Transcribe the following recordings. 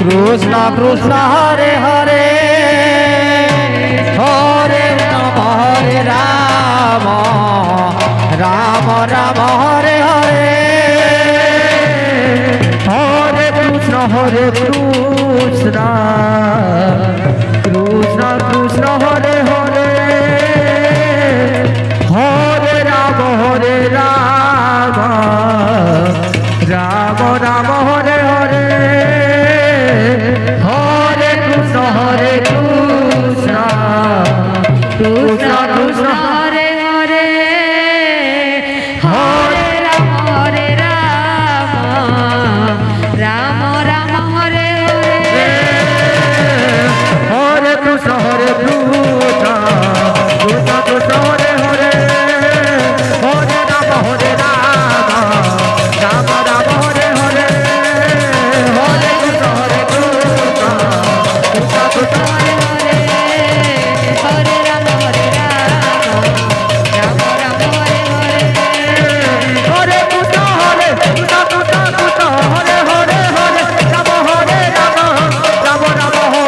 Krishna Krishna Hare Hare Hare Ram Ram Ram Hare Hare Hare Krishna Krishna Krishna Hare Hare Hare Ram Ram Ram Hare Hare Hare Krishna Krishna Krishna Hare Hare Hare Ram Ram Ram Hare Hare Hare Krishna Krishna Krishna Hare Hare Hare Ram Ram Ram Hare Hare Hare Krishna Krishna Krishna Hare Hare Hare Ram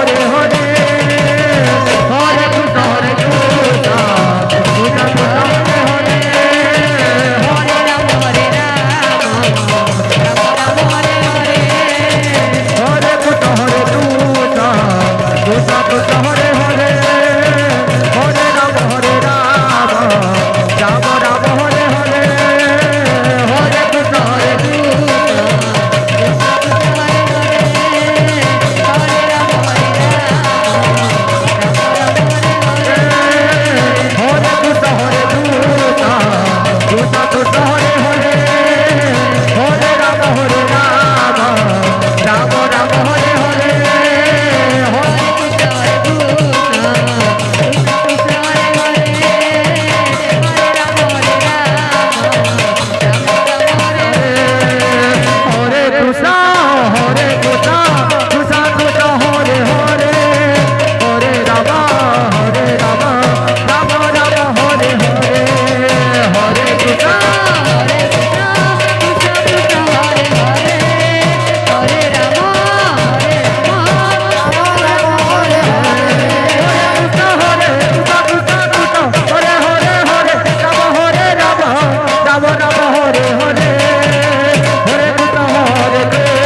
Ram Ram Hare Hare Hare Krishna Krishna Krishna Hare Hare Hare Ram Ram Ram Hare Hare Hare Krishna Krishna Krishna Hare Hare Hare Ram Ram Hare Hare Hare Krishna Krishna Krishna Hare Hare Hare Ram Ram Ram Hare Hare Hare Krishna Hare Krishna Krishna Krishna Hare Hare Hare Ram Ram Ram Hare Hare Hare Krishna Krishna Krishna Hare Hare Hare Ram Ram Ram Hare Hare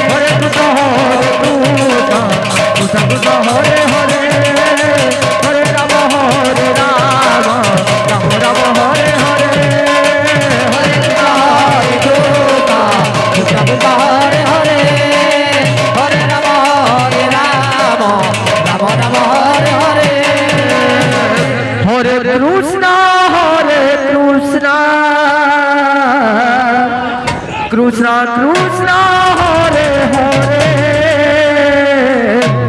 Hare Krishna Hare Hare Hare Ram Ram Hare Hare Hare Krishna Hare Hare Hare Ram Ram Ram Hare Hare Hare Krishna Krishna Krishna Hare Hare